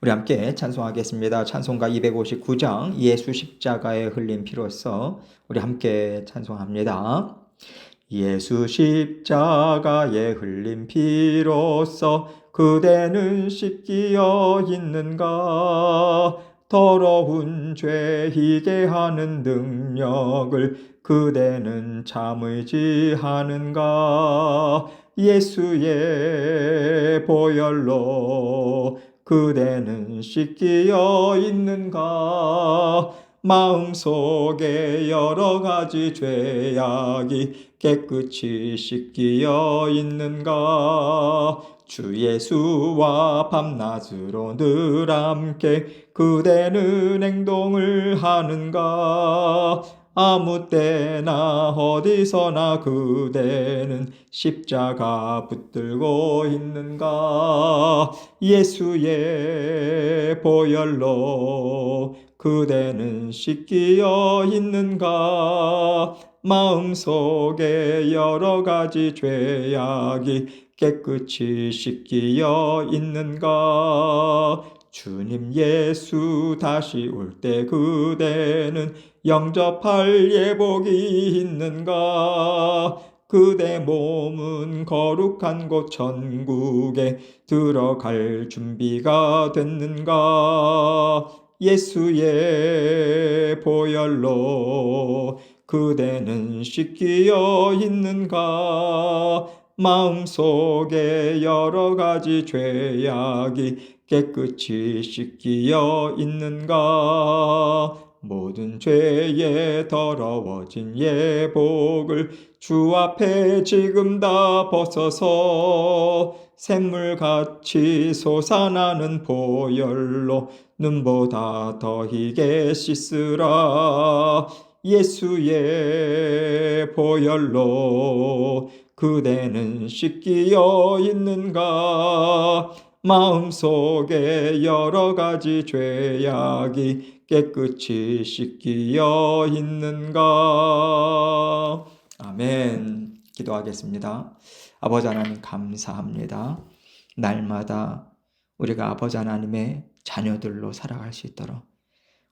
우리 함께 찬송하겠습니다. 찬송가 259장 예수 십자가에 흘린 피로써 우리 함께 찬송합니다. 예수 십자가에 흘린 피로써 그대는 씻기어 있는가? 더러운 죄 희게 하는 능력을 그대는 참 의지하는가? 예수의 보혈로 그대는 씻기어 있는가? 마음속에 여러 가지 죄악이 깨끗이 씻기어 있는가? 주 예수와 밤낮으로 늘 함께 그대는 행동을 하는가? 아무 때나 어디서나 그대는 십자가 붙들고 있는가? 예수의 보혈로 그대는 씻기어 있는가? 마음속에 여러 가지 죄악이 깨끗이 씻기어 있는가? 주님 예수 다시 올 때 그대는 영접할 예복이 있는가? 그대 몸은 거룩한 곳 천국에 들어갈 준비가 됐는가? 예수의 보혈로 그대는 씻기어 있는가? 마음속에 여러 가지 죄악이 깨끗이 씻기어 있는가? 모든 죄에 더러워진 예복을 주 앞에 지금 다 벗어서 샘물같이 솟아나는 보혈로 눈보다 더 희게 씻으라. 예수의 보혈로 그대는 씻기어 있는가? 마음속에 여러 가지 죄악이 깨끗이 씻기어 있는가? 아멘. 기도하겠습니다. 아버지 하나님 감사합니다. 날마다 우리가 아버지 하나님의 자녀들로 살아갈 수 있도록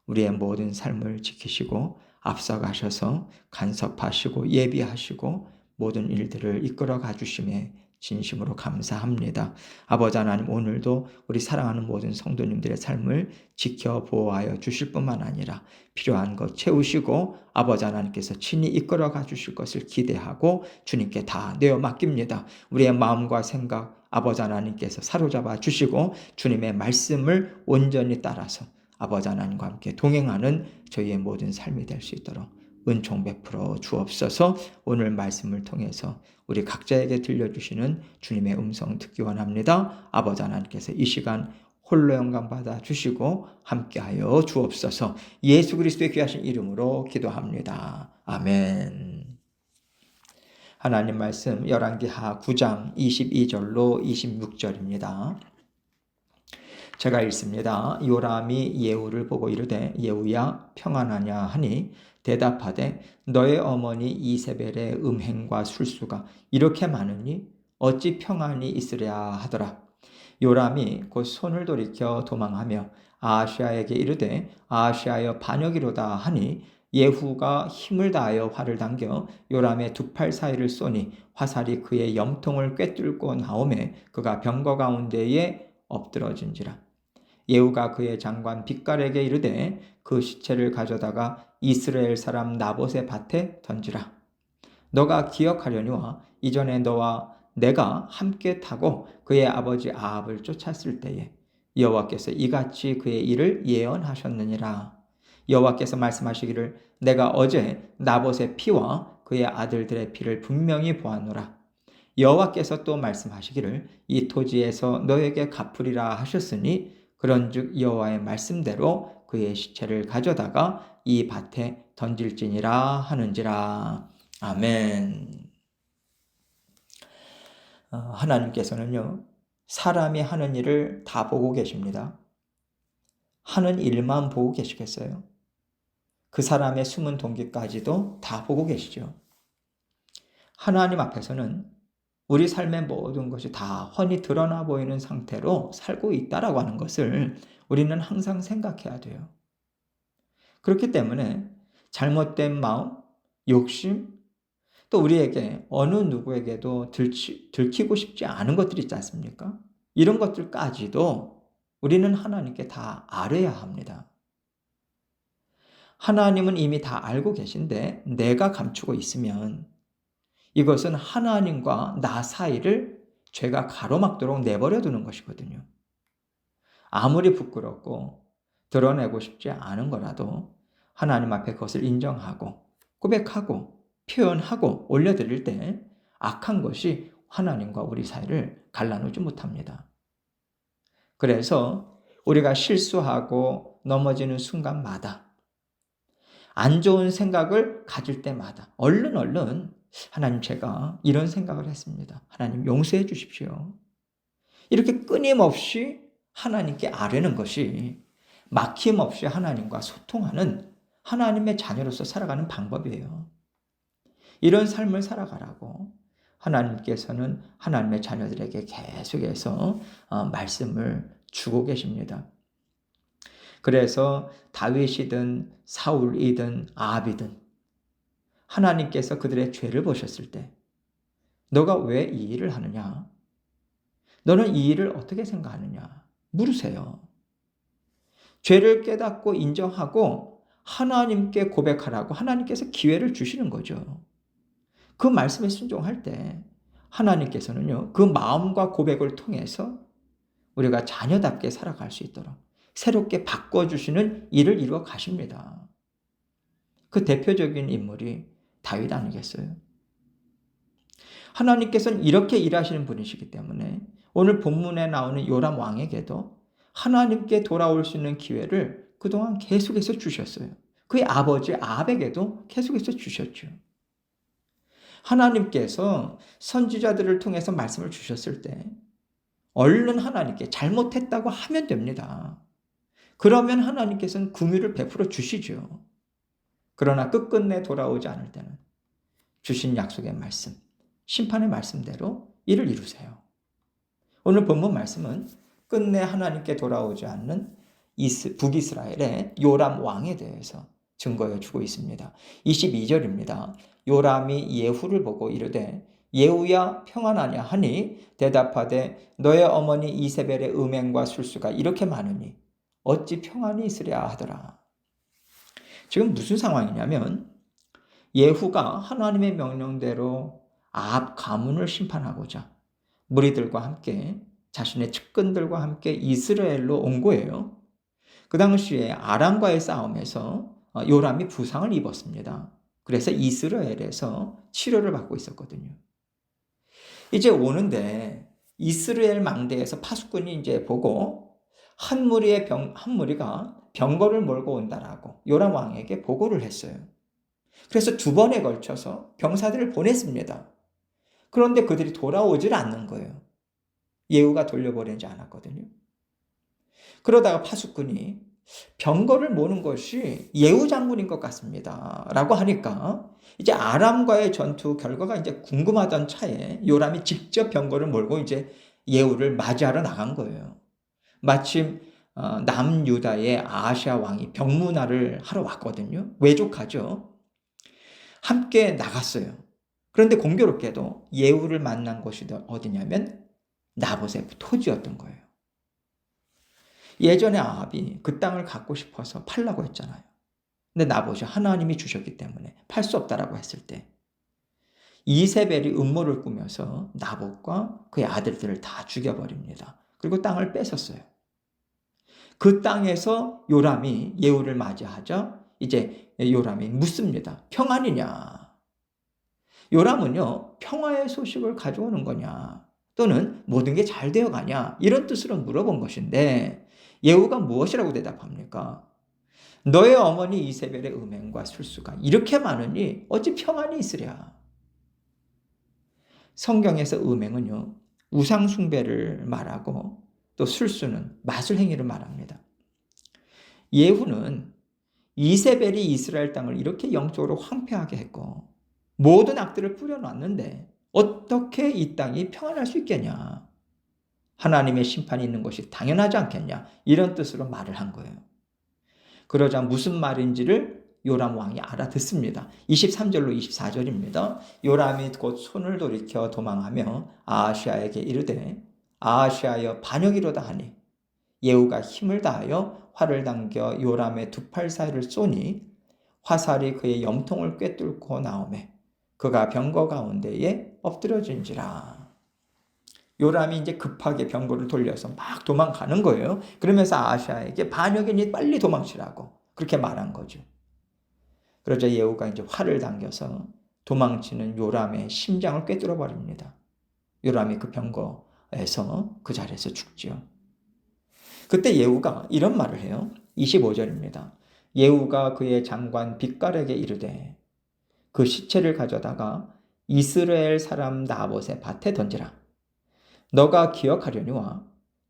우리의 모든 삶을 지키시고 앞서가셔서 간섭하시고 예비하시고 모든 일들을 이끌어 가주심에 진심으로 감사합니다. 아버지 하나님, 오늘도 우리 사랑하는 모든 성도님들의 삶을 지켜 보호하여 주실 뿐만 아니라 필요한 것 채우시고 아버지 하나님께서 친히 이끌어 가주실 것을 기대하고 주님께 다 내어 맡깁니다. 우리의 마음과 생각 아버지 하나님께서 사로잡아 주시고 주님의 말씀을 온전히 따라서 아버지 하나님과 함께 동행하는 저희의 모든 삶이 될 수 있도록 은총 베풀어 주옵소서. 오늘 말씀을 통해서 우리 각자에게 들려주시는 주님의 음성 듣기 원합니다. 아버지 하나님께서 이 시간 홀로 영광 받아 주시고 함께하여 주옵소서. 예수 그리스도의 귀하신 이름으로 기도합니다. 아멘. 하나님 말씀 열왕기하 9장 22절로 26절입니다. 제가 읽습니다. 요람이 예후를 보고 이르되 예후야 평안하냐 하니 대답하되 너의 어머니 이세벨의 음행과 술수가 이렇게 많으니 어찌 평안이 있으랴 하더라. 요람이 곧 손을 돌이켜 도망하며 아하시아에게 이르되 아하시아여 반역이로다 하니 예후가 힘을 다하여 활을 당겨 요람의 두 팔 사이를 쏘니 화살이 그의 염통을 꿰뚫고 나오매 그가 병거 가운데에 엎드러진지라. 예후가 그의 장관 빗갈에게 이르되 그 시체를 가져다가 이스라엘 사람 나봇의 밭에 던지라. 너가 기억하려니와 이전에 너와 내가 함께 타고 그의 아버지 아합을 쫓았을 때에 여호와께서 이같이 그의 일을 예언하셨느니라. 여호와께서 말씀하시기를 내가 어제 나봇의 피와 그의 아들들의 피를 분명히 보았노라. 여호와께서 또 말씀하시기를 이 토지에서 너에게 갚으리라 하셨으니 그런즉 여호와의 말씀대로 그의 시체를 가져다가 이 밭에 던질지니라 하는지라. 아멘. 하나님께서는요, 사람이 하는 일을 다 보고 계십니다. 하는 일만 보고 계시겠어요? 그 사람의 숨은 동기까지도 다 보고 계시죠. 하나님 앞에서는 우리 삶의 모든 것이 다 훤히 드러나 보이는 상태로 살고 있다라고 하는 것을 우리는 항상 생각해야 돼요. 그렇기 때문에 잘못된 마음, 욕심, 또 우리에게 어느 누구에게도 들키고 싶지 않은 것들이 있지 않습니까? 이런 것들까지도 우리는 하나님께 다 아뢰야 합니다. 하나님은 이미 다 알고 계신데 내가 감추고 있으면 이것은 하나님과 나 사이를 죄가 가로막도록 내버려 두는 것이거든요. 아무리 부끄럽고 드러내고 싶지 않은 거라도 하나님 앞에 그것을 인정하고 고백하고 표현하고 올려드릴 때 악한 것이 하나님과 우리 사이를 갈라놓지 못합니다. 그래서 우리가 실수하고 넘어지는 순간마다 안 좋은 생각을 가질 때마다 얼른 하나님 제가 이런 생각을 했습니다. 하나님 용서해 주십시오. 이렇게 끊임없이 하나님께 아뢰는 것이 막힘없이 하나님과 소통하는 하나님의 자녀로서 살아가는 방법이에요. 이런 삶을 살아가라고 하나님께서는 하나님의 자녀들에게 계속해서 말씀을 주고 계십니다. 그래서 다윗이든 사울이든 아합이든 하나님께서 그들의 죄를 보셨을 때 너가 왜 이 일을 하느냐? 너는 이 일을 어떻게 생각하느냐? 물으세요. 죄를 깨닫고 인정하고 하나님께 고백하라고 하나님께서 기회를 주시는 거죠. 그 말씀에 순종할 때 하나님께서는요, 그 마음과 고백을 통해서 우리가 자녀답게 살아갈 수 있도록 새롭게 바꿔주시는 일을 이루어 가십니다. 그 대표적인 인물이 다윗 아니겠어요? 하나님께서는 이렇게 일하시는 분이시기 때문에 오늘 본문에 나오는 요람 왕에게도 하나님께 돌아올 수 있는 기회를 그동안 계속해서 주셨어요. 그의 아버지 아합에게도 계속해서 주셨죠. 하나님께서 선지자들을 통해서 말씀을 주셨을 때 얼른 하나님께 잘못했다고 하면 됩니다. 그러면 하나님께서는 긍휼을 베풀어 주시죠. 그러나 끝끝내 돌아오지 않을 때는 주신 약속의 말씀, 심판의 말씀대로 일을 이루세요. 오늘 본문 말씀은 끝내 하나님께 돌아오지 않는 북이스라엘의 요람 왕에 대해서 증거해 주고 있습니다. 22절입니다. 요람이 예후를 보고 이르되 예후야 평안하냐 하니 대답하되 너의 어머니 이세벨의 음행과 술수가 이렇게 많으니 어찌 평안이 있으랴 하더라. 지금 무슨 상황이냐면 예후가 하나님의 명령대로 아합 가문을 심판하고자 무리들과 함께 자신의 측근들과 함께 이스라엘로 온 거예요. 그 당시에 아람과의 싸움에서 요람이 부상을 입었습니다. 그래서 이스라엘에서 치료를 받고 있었거든요. 이제 오는데 이스라엘 망대에서 파수꾼이 이제 보고 한 무리가 병거를 몰고 온다라고 요람 왕에게 보고를 했어요. 그래서 2번에 걸쳐서 병사들을 보냈습니다. 그런데 그들이 돌아오질 않는 거예요. 예후가 돌려보내지 않았거든요. 그러다가 파수꾼이 병거를 모는 것이 예후 장군인 것 같습니다. 라고 하니까 이제 아람과의 전투 결과가 이제 궁금하던 차에 요람이 직접 병거를 몰고 이제 예후를 맞이하러 나간 거예요. 마침 남유다의 아하시아 왕이 병문안을 하러 왔거든요. 외족하죠. 함께 나갔어요. 그런데 공교롭게도 예후를 만난 곳이 어디냐면 나봇의 토지였던 거예요. 예전에 아합이 그 땅을 갖고 싶어서 팔라고 했잖아요. 근데 나봇이 하나님이 주셨기 때문에 팔 수 없다라고 했을 때 이세벨이 음모를 꾸며서 나봇과 그의 아들들을 다 죽여버립니다. 그리고 땅을 뺏었어요. 그 땅에서 요람이 예후를 맞이하자 이제 요람이 묻습니다. 평안이냐? 요람은요, 평화의 소식을 가져오는 거냐? 또는 모든 게 잘 되어 가냐? 이런 뜻으로 물어본 것인데 예후가 무엇이라고 대답합니까? 너의 어머니 이세벨의 음행과 술수가 이렇게 많으니 어찌 평안이 있으랴? 성경에서 음행은요, 우상 숭배를 말하고 또 술수는 마술 행위를 말합니다. 예후는 이세벨이 이스라엘 땅을 이렇게 영적으로 황폐하게 했고 모든 악들을 뿌려놨는데 어떻게 이 땅이 평안할 수 있겠냐? 하나님의 심판이 있는 것이 당연하지 않겠냐, 이런 뜻으로 말을 한 거예요. 그러자 무슨 말인지를 요람 왕이 알아듣습니다. 23절로 24절입니다. 요람이 곧 손을 돌이켜 도망하며 아하시아에게 이르되 아하시아여 반역이로다 하니 예후가 힘을 다하여 활을 당겨 요람의 두 팔 사이를 쏘니 화살이 그의 염통을 꿰뚫고 나오매 그가 병거 가운데에 엎드러진지라. 요람이 이제 급하게 병거를 돌려서 막 도망가는 거예요. 그러면서 아하시아에게 반역이니 빨리 도망치라고 그렇게 말한 거죠. 그러자 예후가 이제 활을 당겨서 도망치는 요람의 심장을 꿰뚫어 버립니다. 요람이 그 병거에서 그 자리에서 죽지요. 그때 예후가 이런 말을 해요. 25절입니다. 예후가 그의 장관 빅갈에게 이르되 그 시체를 가져다가 이스라엘 사람 나봇의 밭에 던지라. 너가 기억하려니와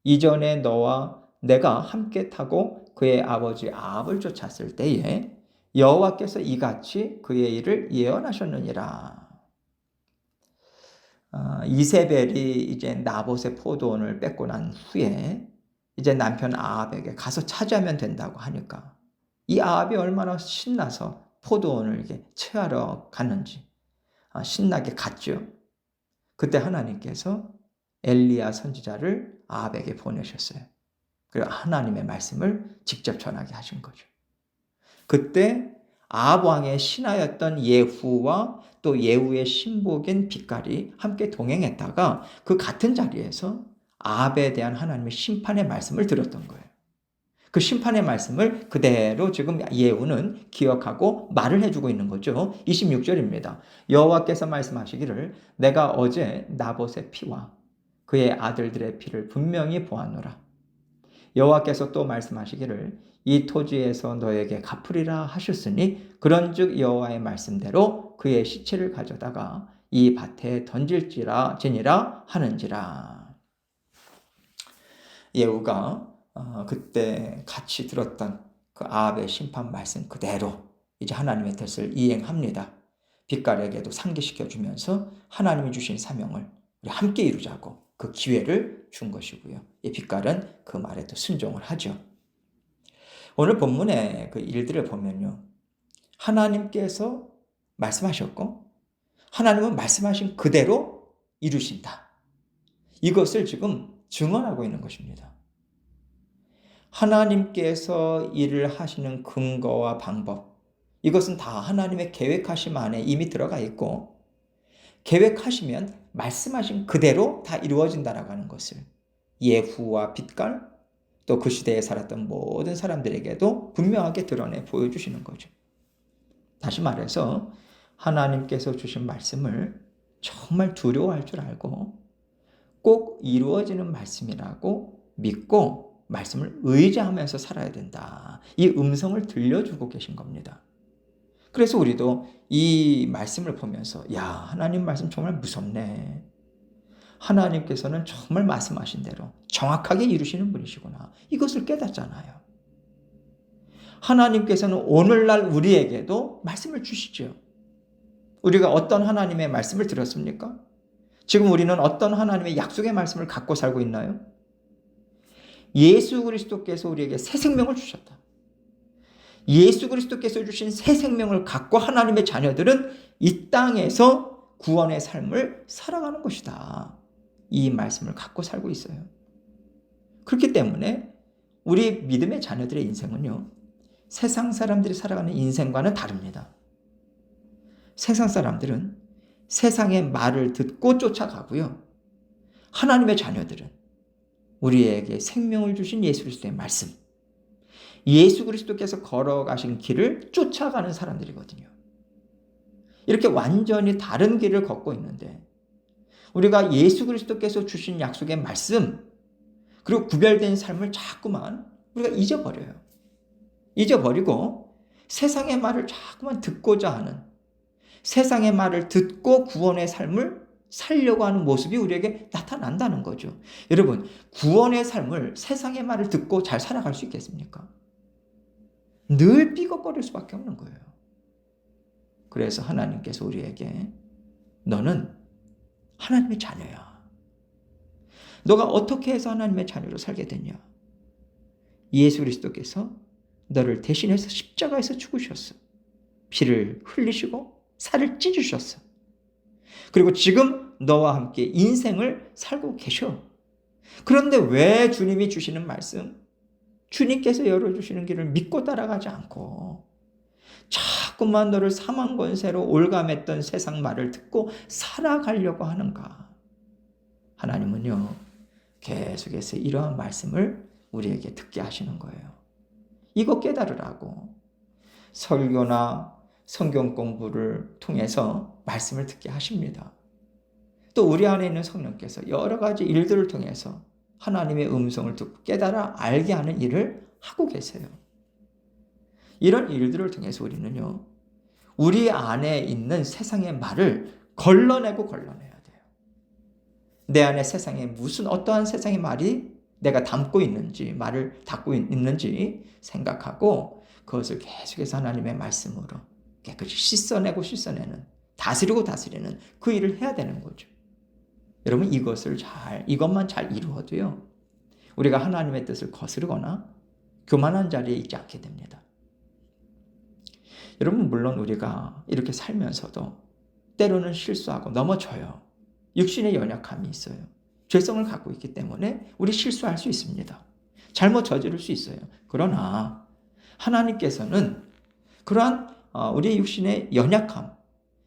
이전에 너와 내가 함께 타고 그의 아버지 아합을 쫓았을 때에 여호와께서 이같이 그의 일을 예언하셨느니라. 이세벨이 이제 나봇의 포도원을 뺏고 난 후에 이제 남편 아합에게 가서 차지하면 된다고 하니까 이 아합이 얼마나 신나서 포도원을 이렇게 채하러 갔는지 신나게 갔죠. 그때 하나님께서 엘리야 선지자를 아합에게 보내셨어요. 그리고 하나님의 말씀을 직접 전하게 하신 거죠. 그때 아합 왕의 신하였던 예후와 또 예후의 신복인 빅갈이 함께 동행했다가 그 같은 자리에서 아합에 대한 하나님의 심판의 말씀을 들었던 거예요. 그 심판의 말씀을 그대로 지금 예후는 기억하고 말을 해주고 있는 거죠. 26절입니다. 여호와께서 말씀하시기를 내가 어제 나봇의 피와 그의 아들들의 피를 분명히 보았노라. 여호와께서 또 말씀하시기를 이 토지에서 너에게 갚으리라 하셨으니 그런즉 여호와의 말씀대로 그의 시체를 가져다가 이 밭에 던질지라 지니라 하는지라. 예후가 그때 같이 들었던 그 아합의 심판 말씀 그대로 이제 하나님의 뜻을 이행합니다. 빅갈에게도 상기시켜 주면서 하나님이 주신 사명을 우리 함께 이루자고 그 기회를 준 것이고요. 이 빅갈은 그 말에도 순종을 하죠. 오늘 본문의 그 일들을 보면요, 하나님께서 말씀하셨고 하나님은 말씀하신 그대로 이루신다. 이것을 지금 증언하고 있는 것입니다. 하나님께서 일을 하시는 근거와 방법, 이것은 다 하나님의 계획하심 안에 이미 들어가 있고 계획하시면 말씀하신 그대로 다 이루어진다라고 하는 것을 예후와 빗갈 또 그 시대에 살았던 모든 사람들에게도 분명하게 드러내 보여주시는 거죠. 다시 말해서 하나님께서 주신 말씀을 정말 두려워할 줄 알고 꼭 이루어지는 말씀이라고 믿고 말씀을 의지하면서 살아야 된다. 이 음성을 들려주고 계신 겁니다. 그래서 우리도 이 말씀을 보면서 야, 하나님 말씀 정말 무섭네. 하나님께서는 정말 말씀하신 대로 정확하게 이루시는 분이시구나. 이것을 깨닫잖아요. 하나님께서는 오늘날 우리에게도 말씀을 주시죠. 우리가 어떤 하나님의 말씀을 들었습니까? 지금 우리는 어떤 하나님의 약속의 말씀을 갖고 살고 있나요? 예수 그리스도께서 우리에게 새 생명을 주셨다. 예수 그리스도께서 주신 새 생명을 갖고 하나님의 자녀들은 이 땅에서 구원의 삶을 살아가는 것이다. 이 말씀을 갖고 살고 있어요. 그렇기 때문에 우리 믿음의 자녀들의 인생은요, 세상 사람들이 살아가는 인생과는 다릅니다. 세상 사람들은 세상의 말을 듣고 쫓아가고요. 하나님의 자녀들은 우리에게 생명을 주신 예수 그리스도의 말씀, 예수 그리스도께서 걸어가신 길을 쫓아가는 사람들이거든요. 이렇게 완전히 다른 길을 걷고 있는데 우리가 예수 그리스도께서 주신 약속의 말씀 그리고 구별된 삶을 자꾸만 우리가 잊어버려요. 잊어버리고 세상의 말을 자꾸만 듣고자 하는, 세상의 말을 듣고 구원의 삶을 살려고 하는 모습이 우리에게 나타난다는 거죠. 여러분, 구원의 삶을 세상의 말을 듣고 잘 살아갈 수 있겠습니까? 늘 삐걱거릴 수밖에 없는 거예요. 그래서 하나님께서 우리에게 너는 하나님의 자녀야. 너가 어떻게 해서 하나님의 자녀로 살게 됐냐? 예수 그리스도께서 너를 대신해서 십자가에서 죽으셨어. 피를 흘리시고 살을 찢으셨어. 그리고 지금 너와 함께 인생을 살고 계셔. 그런데 왜 주님이 주시는 말씀, 주님께서 열어주시는 길을 믿고 따라가지 않고 자꾸만 너를 사망 권세로 올감했던 세상 말을 듣고 살아가려고 하는가? 하나님은요, 계속해서 이러한 말씀을 우리에게 듣게 하시는 거예요. 이거 깨달으라고. 설교나 성경 공부를 통해서 말씀을 듣게 하십니다. 또 우리 안에 있는 성령께서 여러 가지 일들을 통해서 하나님의 음성을 듣고 깨달아 알게 하는 일을 하고 계세요. 이런 일들을 통해서 우리는요, 우리 안에 있는 세상의 말을 걸러내고 걸러내야 돼요. 내 안에 세상에 무슨 어떠한 세상의 말이 내가 담고 있는지, 말을 닫고 있는지 생각하고 그것을 계속해서 하나님의 말씀으로 깨끗이 씻어내고 씻어내는, 다스리고 다스리는 그 일을 해야 되는 거죠. 여러분, 이것만 잘 이루어도요, 우리가 하나님의 뜻을 거스르거나 교만한 자리에 있지 않게 됩니다. 여러분, 물론 우리가 이렇게 살면서도 때로는 실수하고 넘어져요. 육신의 연약함이 있어요. 죄성을 갖고 있기 때문에 우리 실수할 수 있습니다. 잘못 저지를 수 있어요. 그러나 하나님께서는 그러한 우리의 육신의 연약함,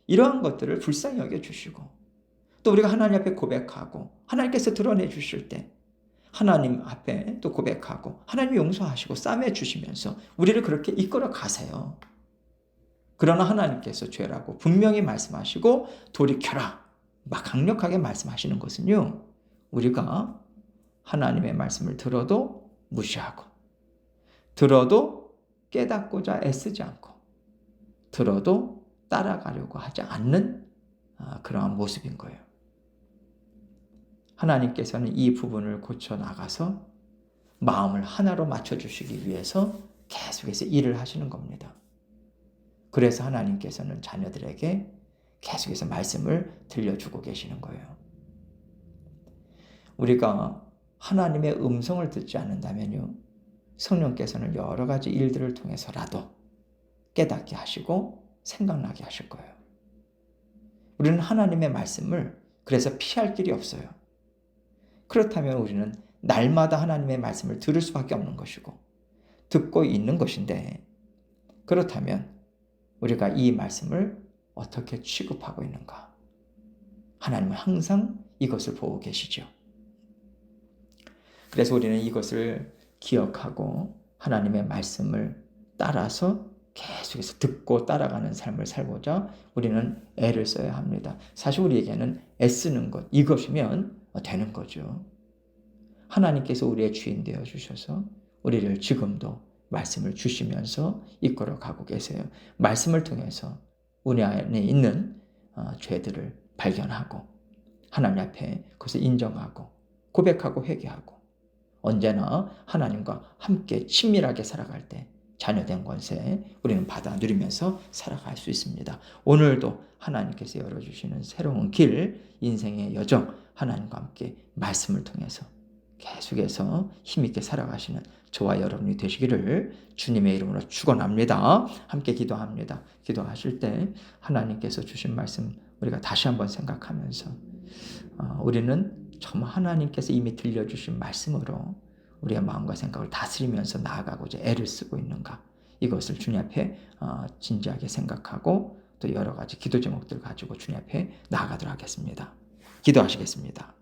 이러한 것들을 불쌍히 여겨주시고 또 우리가 하나님 앞에 고백하고 하나님께서 드러내 주실 때 하나님 앞에 또 고백하고 하나님 용서하시고 싸매 주시면서 우리를 그렇게 이끌어 가세요. 그러나 하나님께서 죄라고 분명히 말씀하시고 돌이켜라 막 강력하게 말씀하시는 것은요, 우리가 하나님의 말씀을 들어도 무시하고 들어도 깨닫고자 애쓰지 않고 들어도 따라가려고 하지 않는 그러한 모습인 거예요. 하나님께서는 이 부분을 고쳐 나가서 마음을 하나로 맞춰주시기 위해서 계속해서 일을 하시는 겁니다. 그래서 하나님께서는 자녀들에게 계속해서 말씀을 들려주고 계시는 거예요. 우리가 하나님의 음성을 듣지 않는다면요, 성령께서는 여러 가지 일들을 통해서라도 깨닫게 하시고 생각나게 하실 거예요. 우리는 하나님의 말씀을 그래서 피할 길이 없어요. 그렇다면 우리는 날마다 하나님의 말씀을 들을 수밖에 없는 것이고 듣고 있는 것인데, 그렇다면 우리가 이 말씀을 어떻게 취급하고 있는가? 하나님은 항상 이것을 보고 계시죠. 그래서 우리는 이것을 기억하고 하나님의 말씀을 따라서 계속해서 듣고 따라가는 삶을 살고자 우리는 애를 써야 합니다. 사실 우리에게는 애쓰는 것, 이것이면 되는 거죠. 하나님께서 우리의 주인 되어 주셔서 우리를 지금도 말씀을 주시면서 이끌어 가고 계세요. 말씀을 통해서 우리 안에 있는 죄들을 발견하고 하나님 앞에 그것을 인정하고 고백하고 회개하고 언제나 하나님과 함께 친밀하게 살아갈 때 자녀된 권세 우리는 받아 누리면서 살아갈 수 있습니다. 오늘도 하나님께서 열어주시는 새로운 길, 인생의 여정, 하나님과 함께 말씀을 통해서 계속해서 힘있게 살아가시는 저와 여러분이 되시기를 주님의 이름으로 축원합니다. 함께 기도합니다. 기도하실 때 하나님께서 주신 말씀 우리가 다시 한번 생각하면서 우리는 정말 하나님께서 이미 들려주신 말씀으로 우리의 마음과 생각을 다스리면서 나아가고자 애를 쓰고 있는가, 이것을 주님 앞에 진지하게 생각하고 또 여러 가지 기도 제목들 가지고 주님 앞에 나아가도록 하겠습니다. 기도하시겠습니다.